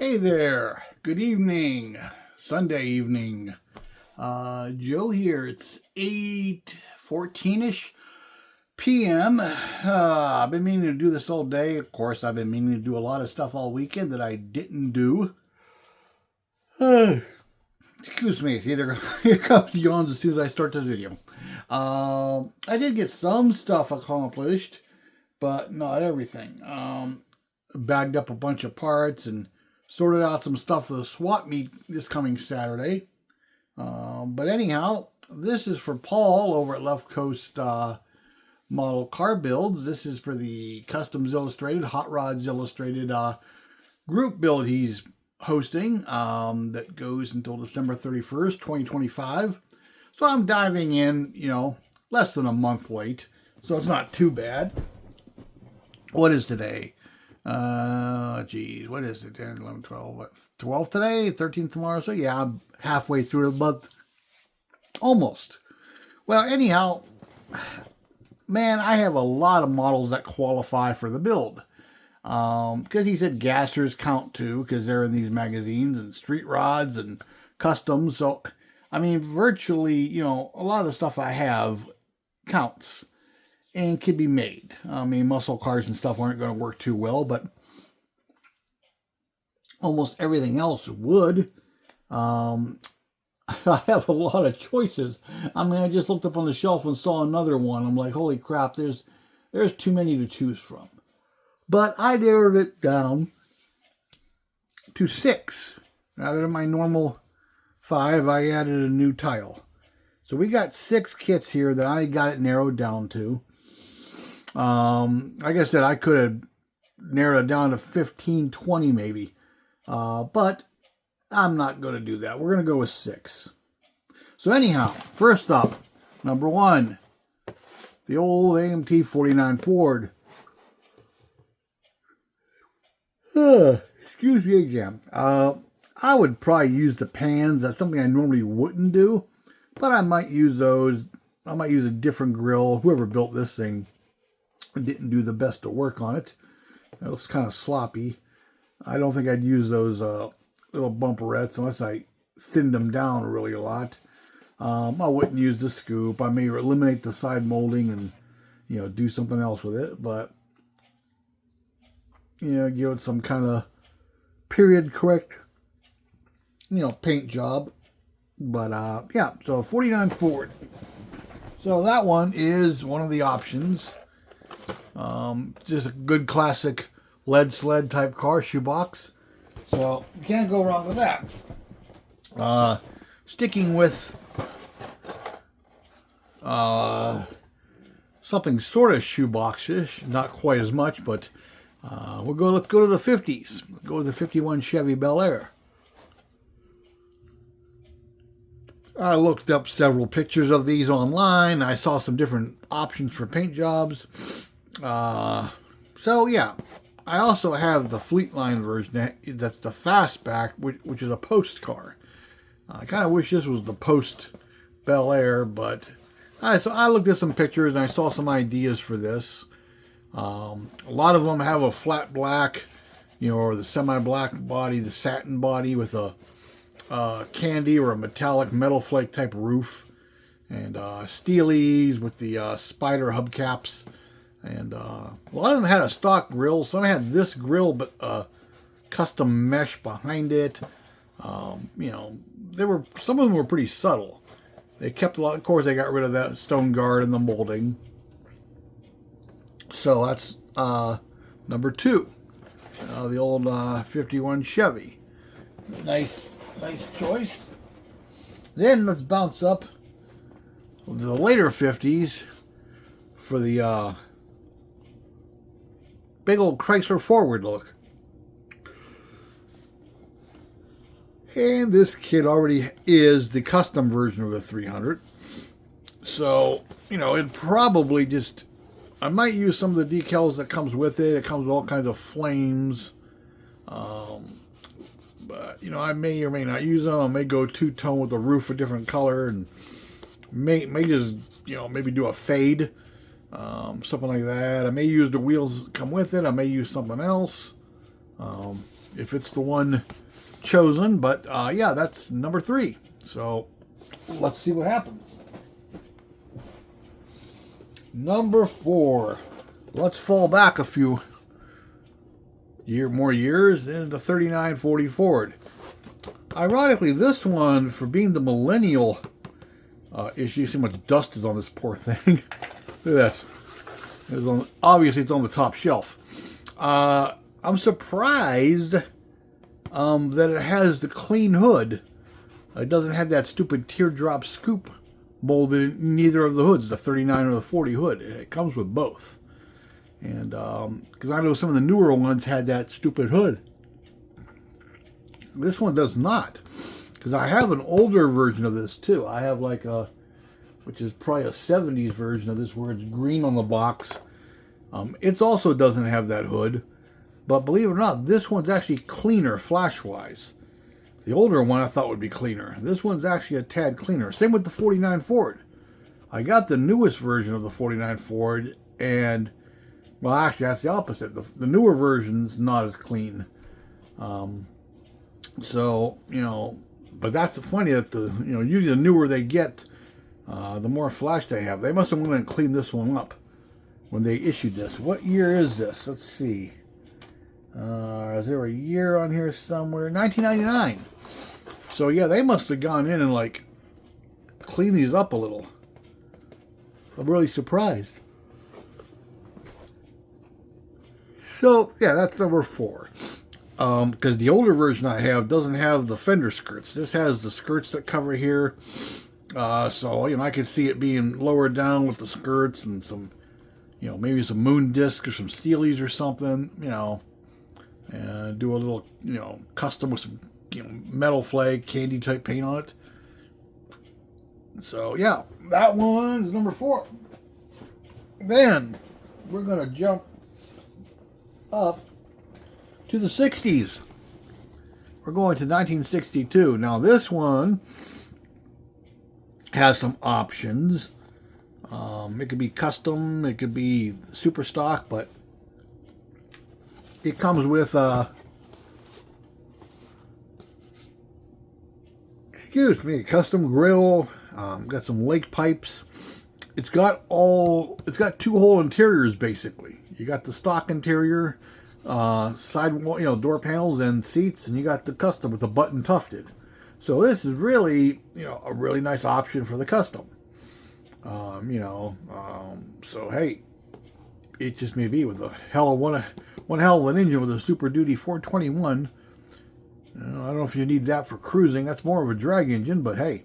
Hey there, good evening, Sunday evening. Joe here. It's 8:14ish p.m. I've been meaning to do this all day. Of course, I've been meaning to do a lot of stuff all weekend that I didn't do. Excuse me, here comes the yawns as soon as I start this video. I did get some stuff accomplished, but not everything. Bagged up a bunch of parts and sorted out some stuff for the swap meet this coming Saturday. But anyhow, this is for Paul over at Left Coast Model Car Builds. This is for the Customs Illustrated, Hot Rods Illustrated group build he's hosting that goes until December 31st, 2025. So I'm diving in, less than a month late. So it's not too bad. What is today? What is it? 10, 11, 12, what, 12 today, 13 tomorrow. So yeah, I'm halfway through the month. Almost. Well, anyhow, man, I have a lot of models that qualify for the build. Because he said gassers count too, because they're in these magazines, and street rods and customs. So, I mean, virtually, a lot of the stuff I have counts and can be made. I mean, muscle cars and stuff aren't going to work too well, but almost everything else would. I have a lot of choices. I mean, I just looked up on the shelf and saw another one. I'm like, holy crap, there's too many to choose from. But I narrowed it down to 6. Rather than my normal 5, I added a new tile. So we got 6 kits here that I got it narrowed down to. Like I said, I could have narrowed it down to 15, 20 maybe. But I'm not going to do that. We're going to go with 6. So anyhow, first up, number 1, the old AMT 49 Ford. Excuse me again. I would probably use the pans. That's something I normally wouldn't do. But I might use those. I might use a different grill. Whoever built this thing didn't do the best of work on it. It looks kind of sloppy. I don't think I'd use those little bumperettes unless I thinned them down really a lot. I wouldn't use the scoop. I may eliminate the side molding and, do something else with it. But, give it some kind of period correct, paint job. But, yeah, so 49 Ford. So that one is one of the options. Just a good classic lead sled type car, shoebox. So you can't go wrong with that. Sticking with something sort of shoebox-ish, not quite as much, but let's go to the 50s. Go with the 51 Chevy Bel Air. I looked up several pictures of these online. I saw some different options for paint jobs. So yeah, I also have the Fleetline version. That's the fastback, which is a post car. I kind of wish this was the post Bel Air, but so I looked at some pictures and I saw some ideas for this. A lot of them have a flat black, or the semi-black body, the satin body with a candy or a metallic metal flake type roof, and steelies with the spider hubcaps. And a lot of them had a stock grill. Some had this grill, but custom mesh behind it. Some of them were pretty subtle. They kept a lot. Of course, they got rid of that stone guard and the molding. So that's number 2, the old 51 Chevy. Nice choice. Then let's bounce up to the later 50s for the big old Chrysler forward look. And this kit already is the custom version of the 300. So, it probably just, I might use some of the decals that comes with it. It comes with all kinds of flames. But, I may or may not use them. I may go two-tone with the roof a different color, and may just, maybe do a fade. Something like that. I may use the wheels that come with it. I may use something else. if it's the one chosen. But yeah, that's number 3. So let's see what happens. Number 4. Let's fall back a few more years into 3940 Ford. Ironically, this one, for being the millennial issue, you see how much dust is on this poor thing. Look at this. Obviously, it's on the top shelf. I'm surprised that it has the clean hood. It doesn't have that stupid teardrop scoop molded in neither of the hoods, the 39 or the 40 hood. It comes with both. And because I know some of the newer ones had that stupid hood. This one does not. Because I have an older version of this too. I have like a, which is probably a 70s version of this where it's green on the box. It also doesn't have that hood. But believe it or not, this one's actually cleaner flash-wise. The older one I thought would be cleaner. This one's actually a tad cleaner. Same with the 49 Ford. I got the newest version of the 49 Ford, and, well, actually, that's the opposite. The newer version's not as clean. So, you know, but that's funny that usually the newer they get, the more flash they have. They must have went and cleaned this one up when they issued this. What year is this? Let's see. Is there a year on here somewhere? 1999. So yeah, they must have gone in and like cleaned these up a little. I'm really surprised. So yeah, that's number 4. Because the older version I have doesn't have the fender skirts. This has the skirts that cover here. So I could see it being lowered down with the skirts and some, maybe some moon disc or some steelies or something. And do a little, custom with some, metal flag, candy type paint on it. So, yeah, that one's number 4. Then, we're going to jump up to the 60s. We're going to 1962. Now, this one has some options. It could be custom, it could be super stock, but it comes with custom grill, got some lake pipes. It's got 2-hole interiors basically. You got the stock interior, sidewall, door panels and seats, and you got the custom with the button tufted. So this is really, a really nice option for the custom. So hey, it just may be with a one hell of an engine with a Super Duty 421. I don't know if you need that for cruising. That's more of a drag engine, but hey,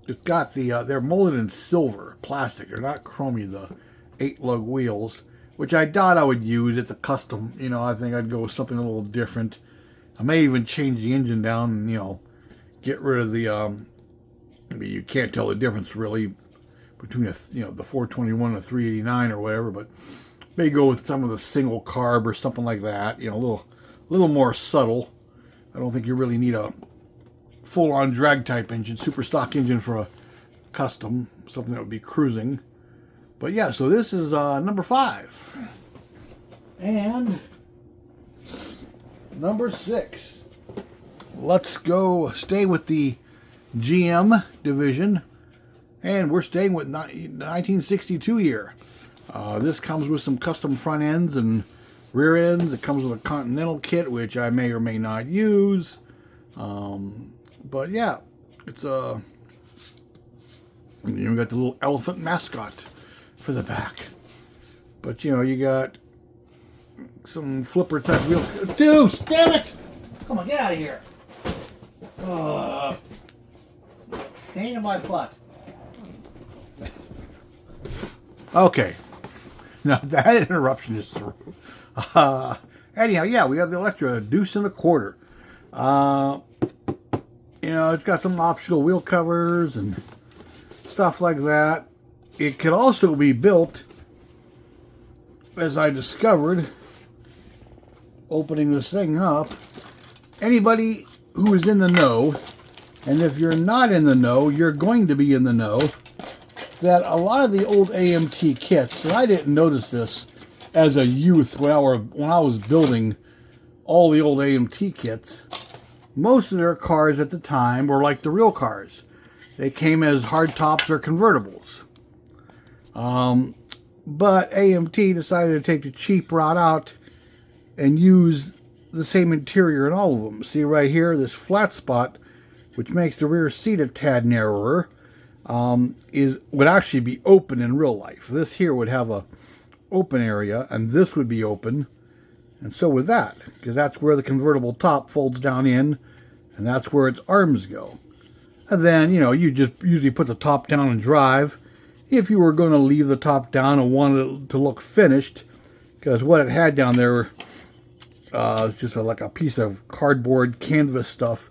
it's got they're molded in silver plastic. They're not chromy, the 8-lug wheels, which I doubt I would use. It's a custom. I think I'd go with something a little different. I may even change the engine down and get rid of the. You can't tell the difference really between the 421 and the 389 or whatever, but may go with some of the single carb or something like that. A little more subtle. I don't think you really need a full-on drag type engine, super stock engine for a custom, something that would be cruising. But yeah, so this is number 5. And number 6. Let's stay with the GM division, and we're staying with 1962 year. This comes with some custom front ends and rear ends. It comes with a Continental kit, which I may or may not use. But yeah, it's got the little elephant mascot for the back. But you got some flipper type wheel. Deuce, damn it! Come on, get out of here. Pain in my butt. Okay. Now that interruption is through. Anyhow, yeah, we have the Electra deuce and a quarter. It's got some optional wheel covers and stuff like that. It could also be built, as I discovered, opening this thing up. Anybody who is in the know, and if you're not in the know, you're going to be in the know, that a lot of the old AMT kits, and I didn't notice this as a youth when I was building all the old AMT kits, most of their cars at the time were like the real cars. They came as hardtops or convertibles. But AMT decided to take the cheap route out and use the same interior in all of them. See right here, this flat spot, which makes the rear seat a tad narrower, would actually be open in real life. This here would have a open area, and this would be open, and so would that, because that's where the convertible top folds down in, and that's where its arms go. And then, you just usually put the top down and drive, if you were going to leave the top down and wanted it to look finished, because what it had down there is just like a piece of cardboard canvas stuff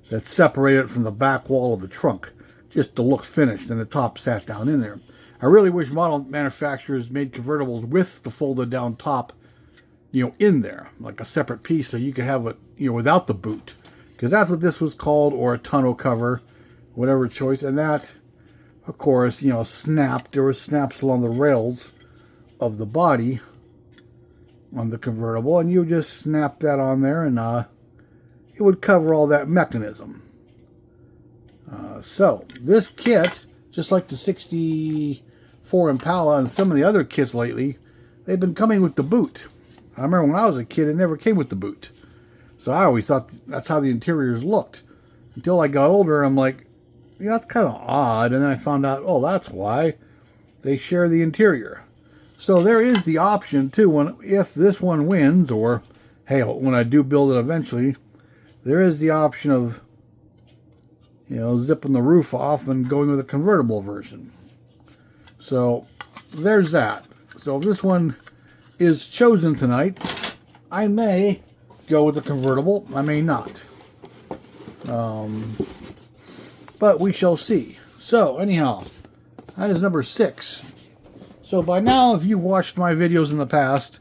that separated it from the back wall of the trunk, just to look finished, and the top sat down in there. I really wish model manufacturers made convertibles with the folded down top, in there, like a separate piece, so you could have it, without the boot, because that's what this was called, or a tonneau cover, whatever choice. And that, of course, snapped. There were snaps along the rails of the body on the convertible, and you just snap that on there, and it would cover all that mechanism. So this kit, just like the 64 Impala and some of the other kits lately, they've been coming with the boot. I remember when I was a kid, it never came with the boot. So I always thought that's how the interiors looked. Until I got older, I'm like, that's kind of odd. And then I found out, oh, that's why they share the interior. So there is the option, too, if this one wins, or, hey, when I do build it eventually, there is the option of, zipping the roof off and going with a convertible version. So there's that. So if this one is chosen tonight, I may go with the convertible. I may not. But we shall see. So anyhow, that is number 6. So by now, if you've watched my videos in the past,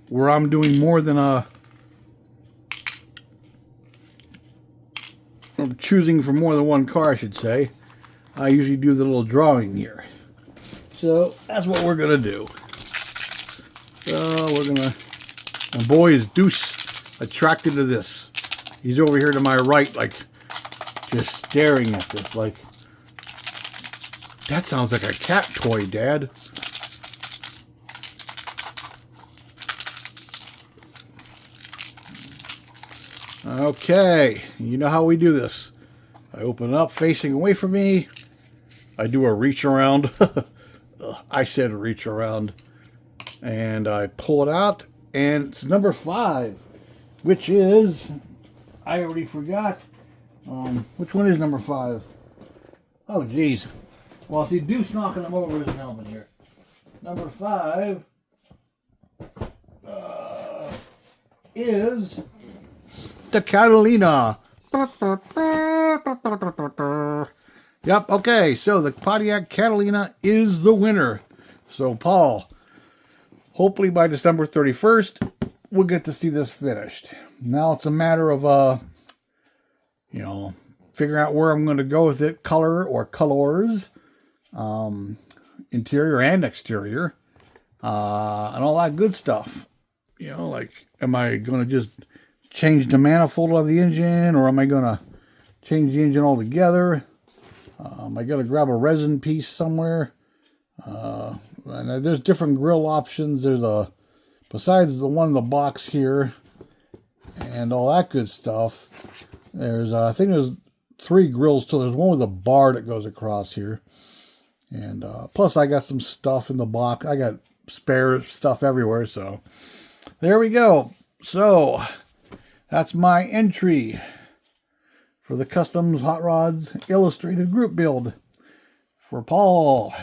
where I'm doing more than I'm choosing from more than one car, I should say, I usually do the little drawing here. So that's what we're going to do. So we're going to... And boy, is Deuce attracted to this. He's over here to my right, like, just staring at this, like, that sounds like a cat toy, Dad. Okay, you know how we do this. I open it up facing away from me. I do a reach around. I said reach around. And I pull it out. And it's number 5. Which is... I already forgot. Which one is number 5? Oh, geez. Well, see, Deuce knocking him over his helmet here. Number 5 is the Catalina. Yep, okay, so the Pontiac Catalina is the winner. So, Paul, hopefully by December 31st, we'll get to see this finished. Now it's a matter of, figuring out where I'm going to go with it, color or colors, interior and exterior, and all that good stuff. Like, am I going to just change the manifold of the engine, or am I going to change the engine altogether? I got to grab a resin piece somewhere. And there's different grill options. There's besides the one in the box here, and all that good stuff. There's, I think there's 3 grills till there's one with a bar that goes across here. And plus I got some stuff in the box. I got spare stuff everywhere, so there we go. So that's my entry for the Kustoms Hot Rods Illustrated Group Build for Paul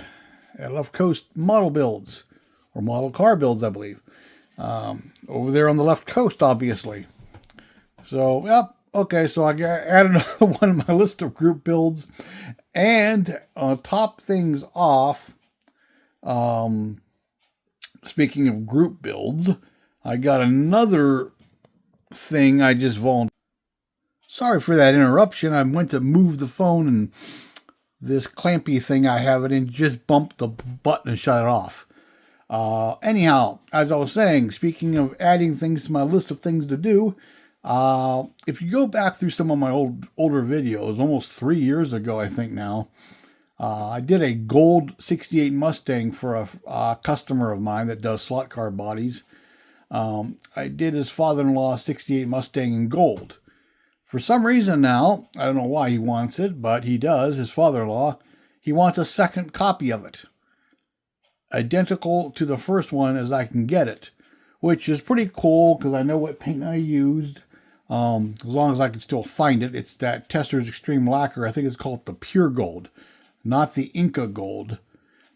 at Left Coast Model Builds, or Model Car Builds, I believe. Over there on the left coast, obviously. So, yep. Okay, so I added another one on my list of group builds. And top things off, speaking of group builds, I got another thing I just volunteered. Sorry for that interruption. I went to move the phone, and this clampy thing I have it in just bumped the button and shut it off. Anyhow, as I was saying, speaking of adding things to my list of things to do, if you go back through some of my older videos, almost 3 years ago, I think now, I did a gold 68 Mustang for a customer of mine that does slot car bodies. I did his father-in-law 68 Mustang in gold. For some reason now, I don't know why he wants it, but he does, his father-in-law, he wants a second copy of it. Identical to the first one as I can get it, which is pretty cool because I know what paint I used. As long as I can still find it. It's that Testor's Extreme Lacquer. I think it's called the Pure Gold, not the Inca Gold.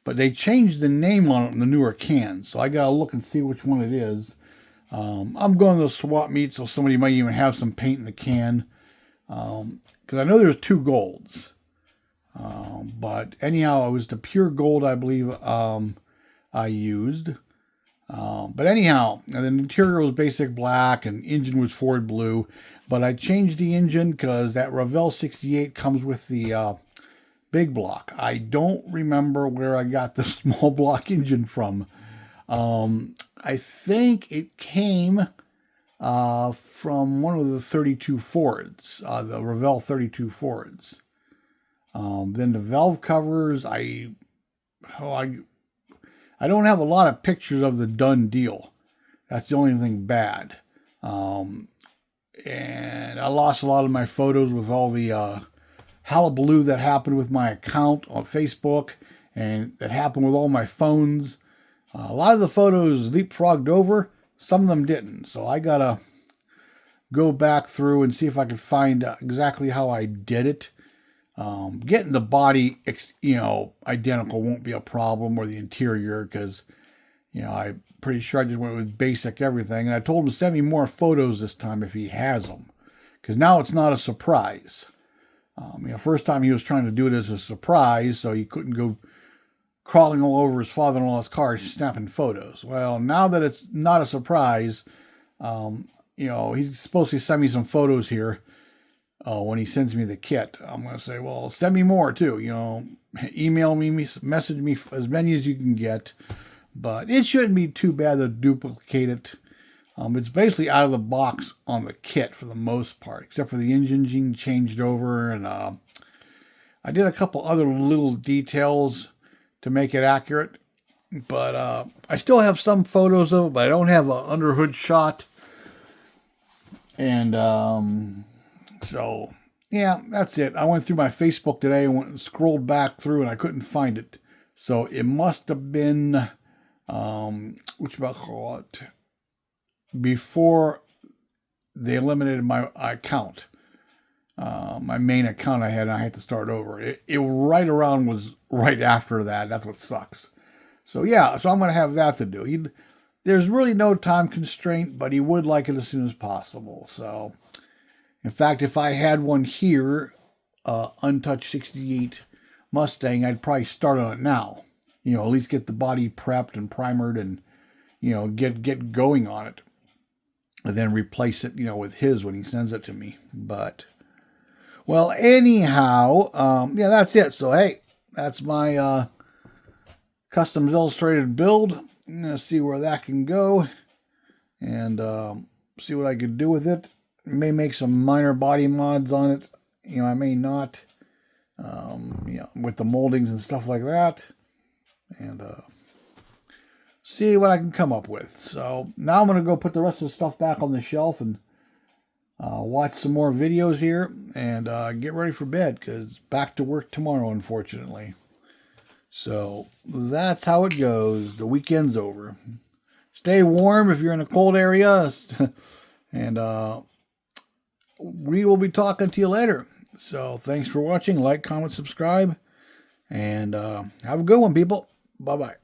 But they changed the name on it in the newer cans, so I gotta look and see which one it is. I'm going to the swap meet, so somebody might even have some paint in the can. Because I know there's two golds. But anyhow, it was the Pure Gold, I believe, I used. But anyhow, the interior was basic black and engine was Ford blue. But I changed the engine because that Revell 68 comes with the big block. I don't remember where I got the small block engine from. I think it came from one of the 32 Fords, the Revell 32 Fords. Then the valve covers, I don't have a lot of pictures of the done deal. That's the only thing bad. And I lost a lot of my photos with all the hullabaloo that happened with my account on Facebook, and that happened with all my phones. A lot of the photos leapfrogged over, some of them didn't. So I gotta go back through and see if I can find exactly how I did it. Getting the body, identical won't be a problem, or the interior, because, I'm pretty sure I just went with basic everything. And I told him to send me more photos this time if he has them, because now it's not a surprise. First time he was trying to do it as a surprise, so he couldn't go crawling all over his father-in-law's car snapping photos. Well, now that it's not a surprise, he's supposed to send me some photos here. When he sends me the kit, I'm going to say, well, send me more too. Email me, message me as many as you can get. But it shouldn't be too bad to duplicate it. It's basically out of the box on the kit for the most part, except for the engine changed over. And I did a couple other little details to make it accurate. But I still have some photos of it, but I don't have an underhood shot. And so, yeah, that's it. I went through my Facebook today and went and scrolled back through, and I couldn't find it. So it must have been, before they eliminated my account. My main account I had, and I had to start over. It right around was right after that. That's what sucks. So yeah, so I'm going to have that to do. There's really no time constraint, but he would like it as soon as possible. So, in fact, if I had one here, untouched 68 Mustang, I'd probably start on it now. At least get the body prepped and primered and, get going on it. And then replace it, with his when he sends it to me. But, well, anyhow, yeah, that's it. So, hey, that's my Kustoms Illustrated build. I'm going to see where that can go and see what I could do with it. May make some minor body mods on it. I may not. With the moldings and stuff like that. And see what I can come up with. So now I'm going to go put the rest of the stuff back on the shelf and watch some more videos here and get ready for bed, because back to work tomorrow, unfortunately. So that's how it goes. The weekend's over. Stay warm if you're in a cold area. And we will be talking to you later. So thanks for watching. Like, comment, subscribe. And have a good one, people. Bye-bye.